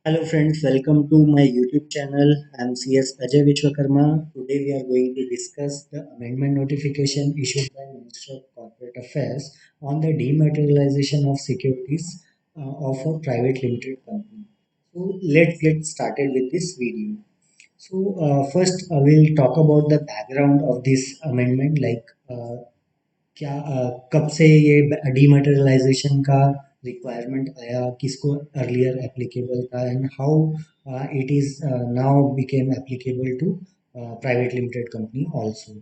Hello friends, welcome to my YouTube channel. I'm CS Ajay Vishwakarma. Today we are going to discuss the amendment notification issued by Minister of Corporate Affairs on the dematerialization of securities of a private limited company. So let's get started with this video. So first we'll talk about the background of this amendment like क्या कब से ये डीमैटेरियलाइजेशन का requirement आया किसको earlier applicable था and how it is now became applicable to private limited company also.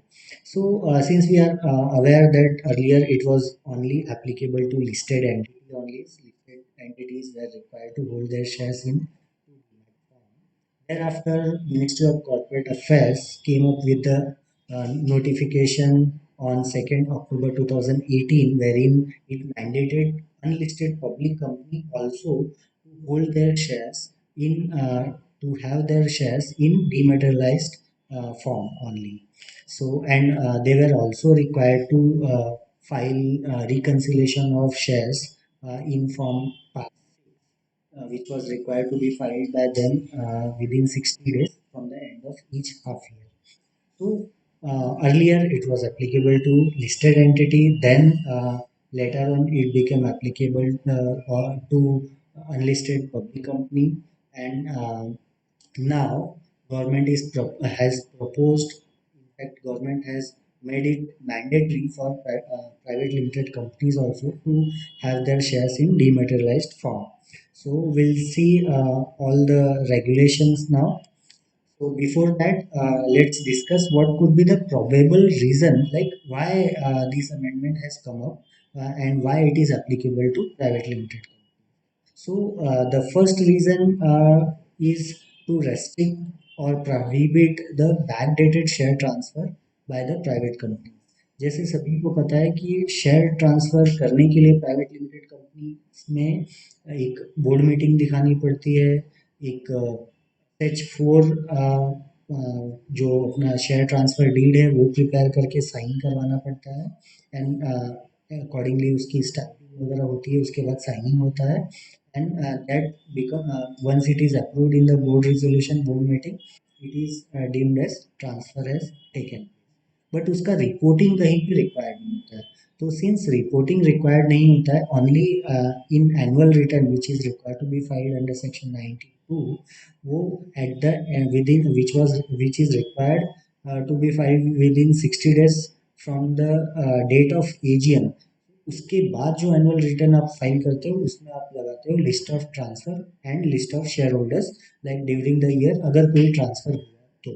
So since we are aware that earlier it was only applicable to listed entity only, listed entities were required to hold their shares in. Thereafter, Ministry of Corporate Affairs came up with a notification on 2nd October 2018, wherein it mandated unlisted public company also to hold their shares in to have their shares in dematerialized form only. So, and they were also required to file reconciliation of shares in form which was required to be filed by them within 60 days from the end of each half year. So earlier it was applicable to listed entity, then later on it became applicable to unlisted public company, and now government has proposed, in fact government has made it mandatory for private limited companies also to have their shares in dematerialized form. So we'll see all the regulations now. So before that, let's discuss what could be the probable reason, like why this amendment has come up and why it is applicable to private limited. So the first reason is to restrict or prohibit the backdated share transfer by the private company. जैसे सभी को पता है कि share transfer करने के लिए private limited company में एक बोर्ड मीटिंग दिखानी पड़ती है, एक H4 जो अपना शेयर ट्रांसफर डीड है वो प्रिपेयर करके साइन करवाना पड़ता है, एंड अकॉर्डिंगली उसकी स्टैम्पिंग वगैरह होती है, उसके बाद साइनिंग होता है, and that become once it is approved in the board resolution board meeting, it is deemed as transfer has taken, but उसका रिपोर्टिंग कहीं भी रिक्वायर्ड नहीं होता है. तो सिंस रिपोर्टिंग रिक्वायर्ड नहीं होता है, only in annual return which is required to be filed under section 92, वो at the within which is required to be filed within 60 days from the date of AGM. उसके बाद जो annual return आप file करते हो उसमें आप लगाते हो list of transfer and list of share holders, like during the year अगर कोई ट्रांसफर हुआ तो.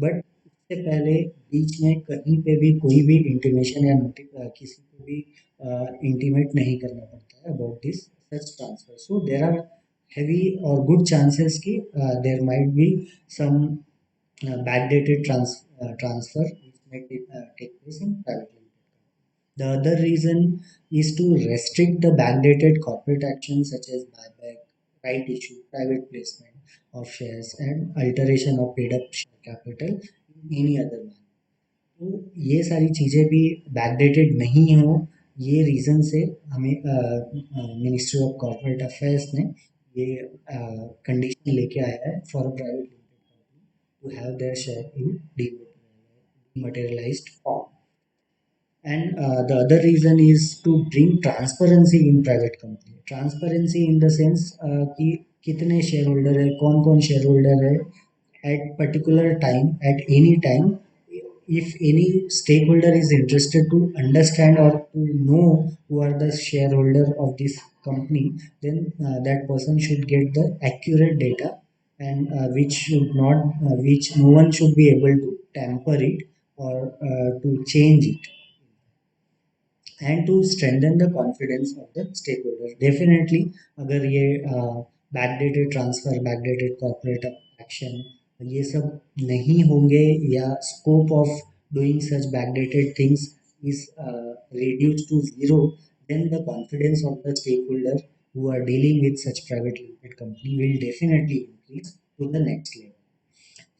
बट उससे पहले बीच में कहीं पे भी कोई भी इंटीमेशन या किसी को भी इंटीमेट नहीं करना पड़ता है about this such transfer. So there are heavy or good chances कि there might be some backdated transfer which may take place in private limited. The other reason is to restrict the backdated corporate actions such as buyback, right issue, private placement of shares, and alteration of paid up share capital in any other manner. तो ये सारी चीज़ें भी backdated नहीं हो, ये reason से हमें मिनिस्ट्री ऑफ कॉर्पोरेट अफेयर्स ने ये कंडीशन लेके आया है for private limited company to have their share in dematerialised form. And the other reason is to bring transparency in private company. Transparency in the sense कि कितने share holder है, कौन कौन शेयर होल्डर है at particular time, at any time. If any stakeholder is interested to understand or to know who are the shareholder of this company, then that person should get the accurate data, and which no one should be able to tamper it or to change it, and to strengthen the confidence of the stakeholders. Definitely अगर ये backdated transfer, backdated corporate action ये सब नहीं होंगे या scope of doing such backdated things is reduced to zero, then the confidence of the stakeholder who are dealing with such private limited company will definitely increase to the next level.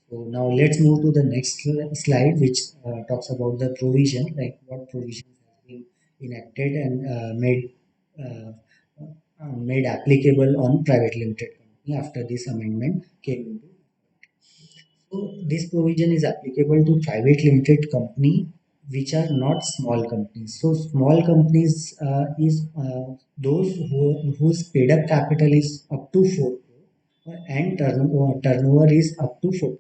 So now let's move to the next slide, which talks about the provision, like what provisions have been enacted and uh, made applicable on private limited company. company after this amendment came into. So this provision is applicable to private limited company which are not small companies. So small companies is those whose paid up capital is up to 4 crore and turnover is up to 40 crore.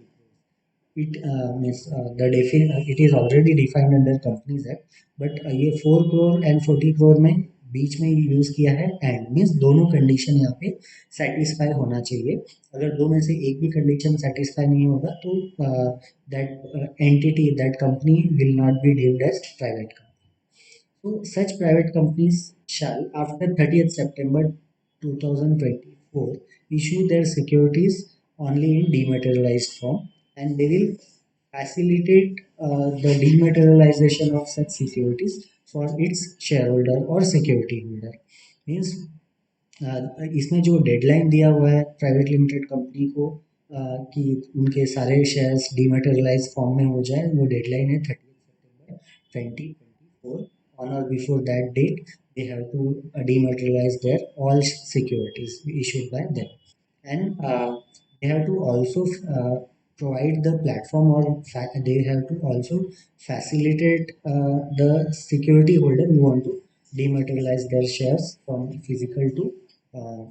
It means it is already defined under Companies Act, but ये 4 crore and 40 crore में बीच में use किया है and means दोनों condition यहाँ पे satisfy होना चाहिए. अगर दो में से एक भी कंडीशन सेटिस्फाई नहीं होगा तो that entity that company will not be deemed as private. So such private companies shall, after 30th September 2024, issue their securities only in dematerialized form, and they will facilitate the dematerialization of such securities for its shareholder or security holder. Means इसमें जो deadline दिया हुआ है private limited company को कि उनके सारे shares डीमैटेरियलाइज form में हो जाए, वो डेडलाइन है 30 सितंबर 2024. On or before that date they have to dematerialize their all securities issued by them, and they have to also provide the platform, or they have to also facilitate the security holder who want to dematerialize their shares from physical to uh,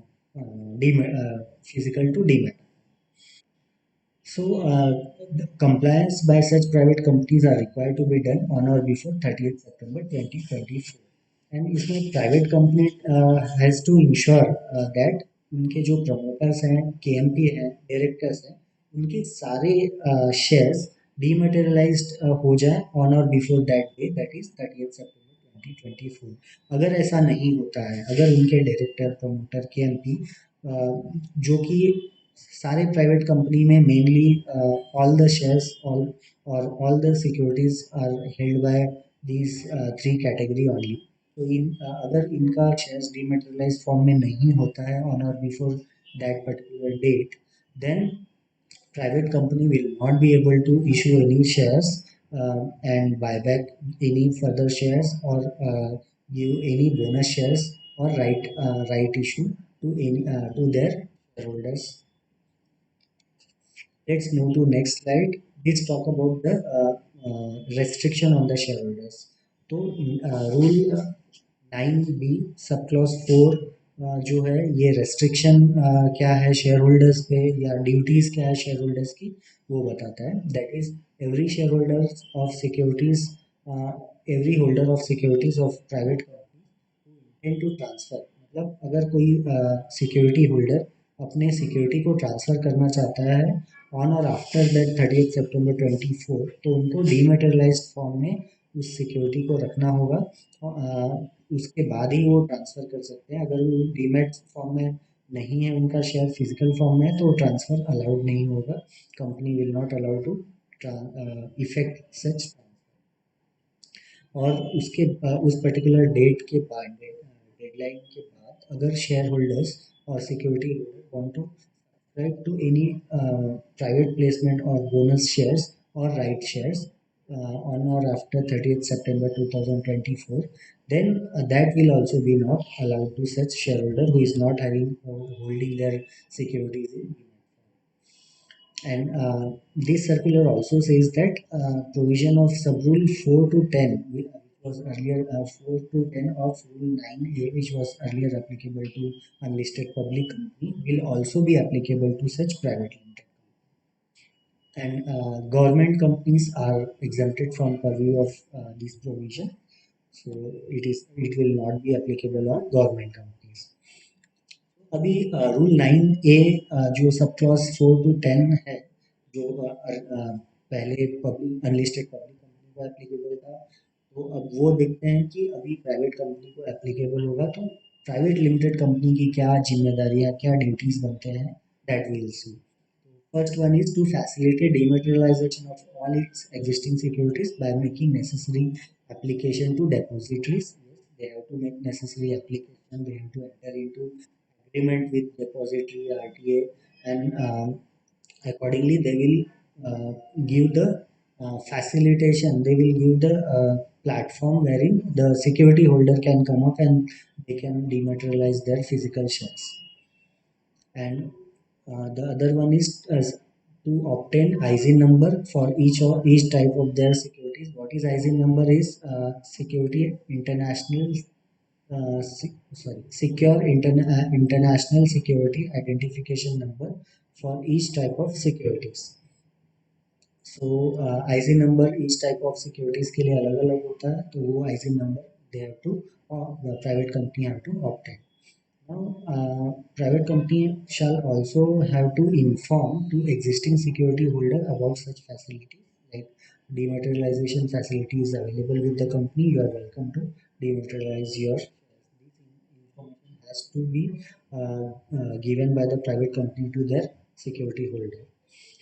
physical to demat. So, the compliance by such private companies are required to be done on or before 30th September 2024. And इसमें private company has to ensure that उनके जो promoters हैं, KMP हैं, directors हैं, उनके सारे shares डीमैटेरियलाइज्ड हो जाए on or before that day, that is 30th सितंबर 2024. अगर ऐसा नहीं होता है, अगर उनके डायरेक्टर, प्रमोटर, केएमपी जो कि सारे प्राइवेट कंपनी में mainly all the shares all और all the securities are held by these three category only. तो अगर इनका शेयर्स डीमैटेरियलाइज फॉर्म में नहीं होता है on or before that particular date, then private company will not be able to issue any shares and buy back any further shares, or give any bonus shares or right issue to any to their shareholders. Let's move to next slide. Let's talk about the restriction on the shareholders. तो rule 9B sub clause 4 जो है ये restriction क्या है share holders पे, या duties क्या है शेयर होल्डर्स की, वो बताता है. That is every shareholders of securities, every holder of securities of private company intend to transfer. मतलब अगर कोई सिक्योरिटी होल्डर अपने सिक्योरिटी को ट्रांसफ़र करना चाहता है ऑन और आफ्टर दैट 30th September 2024, तो उनको डीमैटेरियलाइज्ड फॉर्म में उस सिक्योरिटी को रखना होगा. उसके बाद ही वो ट्रांसफ़र कर सकते हैं. अगर वो डीमैट फॉर्म में नहीं है, उनका शेयर फिजिकल फॉर्म में है, तो ट्रांसफ़र अलाउड नहीं होगा. Company will not allow to effect such. और उसके उस पर्टिकुलर डेट के बाद, डेडलाइन के बाद, अगर shareholders or security holder want to subscribe to any private placement or bonus shares or right shares on or after 30th September 2024, then that will also be not allowed to such shareholder who is not having holding their securities in. And this circular also says that provision of sub-rule 4 to 10, which was earlier 4 to 10 of Rule 9A, which was earlier applicable to unlisted public company, will also be applicable to such private limited. And government companies are exempted from purview of this provision, so it will not be applicable on government companies. अभी rule 9A जो sub clause 4 to 10 है, जो पहले public unlisted public company को applicable था, तो अब वो देखते हैं कि अभी प्राइवेट कंपनी को एप्लीकेबल होगा, तो प्राइवेट लिमिटेड कंपनी की क्या जिम्मेदारियां, क्या ड्यूटीज बनते हैं, that will see. First one is to facilitate dematerialization of all its existing securities by making necessary application to depositories. Yes, they have to make necessary application. They have to enter into agreement with depository RTA, and accordingly they will give the facilitation. They will give the platform wherein the security holder can come up and they can dematerialize their physical shares. And The other one is to obtain ISIN number for each type of their securities. What is ISIN number is security international secure international security identification number for each type of securities. So ISIN number each type of securities के लिए अलग अलग होता है, तो वो ISIN number they have to the private company have to obtain. Now, private company shall also have to inform to existing security holder about such facilities, like dematerialization facility is available with the company. You are welcome to dematerialize your shares. This information has to be given by the private company to their security holder.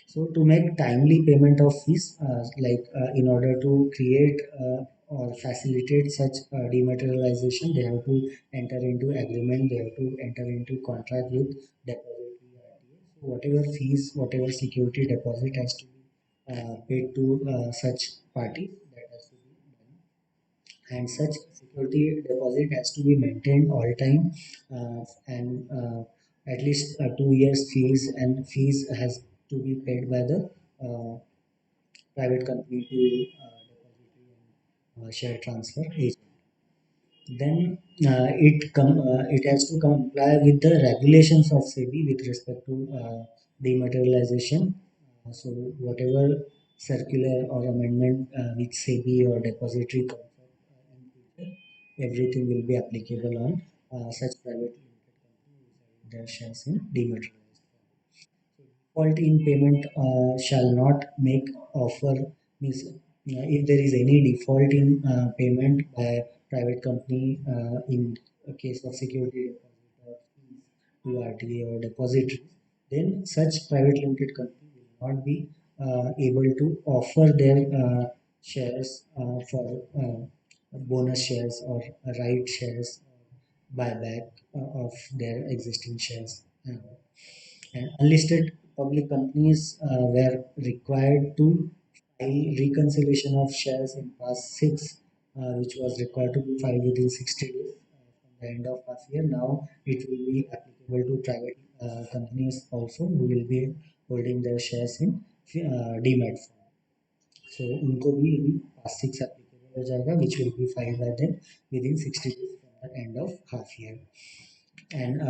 So to make timely payment of fees, in order to create or facilitate such dematerialization, they have to enter into agreement, they have to enter into contract with depository RTA. So whatever fees, whatever security deposit has to be paid to such party, that has to be done, and such security deposit has to be maintained all time, and at least 2 years fees, and fees has to be paid by the uh, private company to depository and share transfer agent. Then it has to comply with the regulations of SEBI with respect to dematerialization. So whatever circular or amendment with SEBI or depository comes up in future, everything will be applicable on such private limited company who their shares in dematerialized. Default in payment shall not make offer, means if there is any default in payment by private company in a case of security deposit or fees to RTA or depositories, then such private limited company will not be able to offer their shares for bonus shares or right shares, buyback of their existing shares. And unlisted public companies were required to file reconciliation of shares in past six, which was required to be filed within 60 days from the end of half year. Now it will be applicable to private companies also who will be holding their shares in demat form. So उनको भी past six applicable हो जाएगा, which will be filed by them within 60 days from the end of half year. And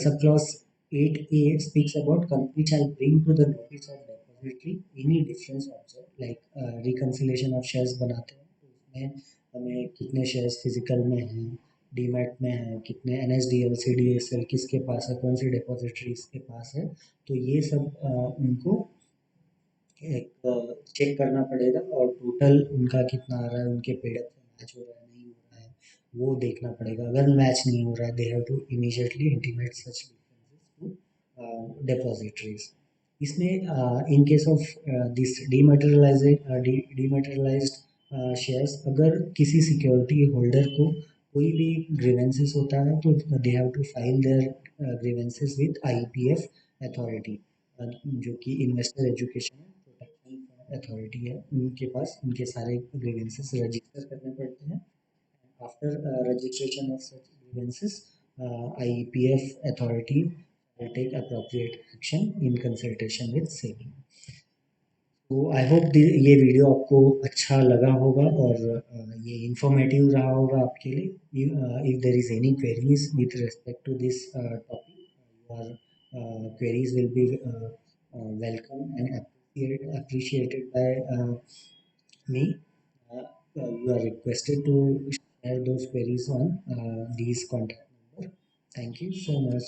subclause 8A speaks about company shall bring to the notice of depository any difference observed, like reconciliation of shares बनाते हैं तो उसमें हमें कितने shares physical में हैं, demat में है, कितने एनएसडीएल सीडीएसएल किसके पास है, कौन सी डिपॉजिटरी के पास है, तो ये सब उनको एक चेक करना पड़ेगा, और टोटल उनका कितना आ रहा है, उनके पेड से मैच हो रहा है नहीं हो रहा है, वो देखना पड़ेगा. अगर मैच नहीं हो रहा है, they have to immediately intimate such differences to depositories. इसमें in case of this dematerialised shares, अगर किसी सिक्योरिटी होल्डर को कोई भी ग्रीवेंसेस होता है तो they have to file their grievances with IPF authority, जो कि इन्वेस्टर एजुकेशन प्रोटेक्शन अथॉरिटी है, उनके पास उनके सारे ग्रीवेंसेस रजिस्टर करने पड़ते हैं. After registration of such grievances, IEPF authority will take appropriate action in consultation with SEBI. तो आई होप ये वीडियो आपको अच्छा लगा होगा और ये इंफॉर्मेटिव रहा होगा आपके लिए. If there is any queries with respect to this topic, your queries will be welcome and appreciated by me. You are requested to share those queries on these contact number. Thank you so much.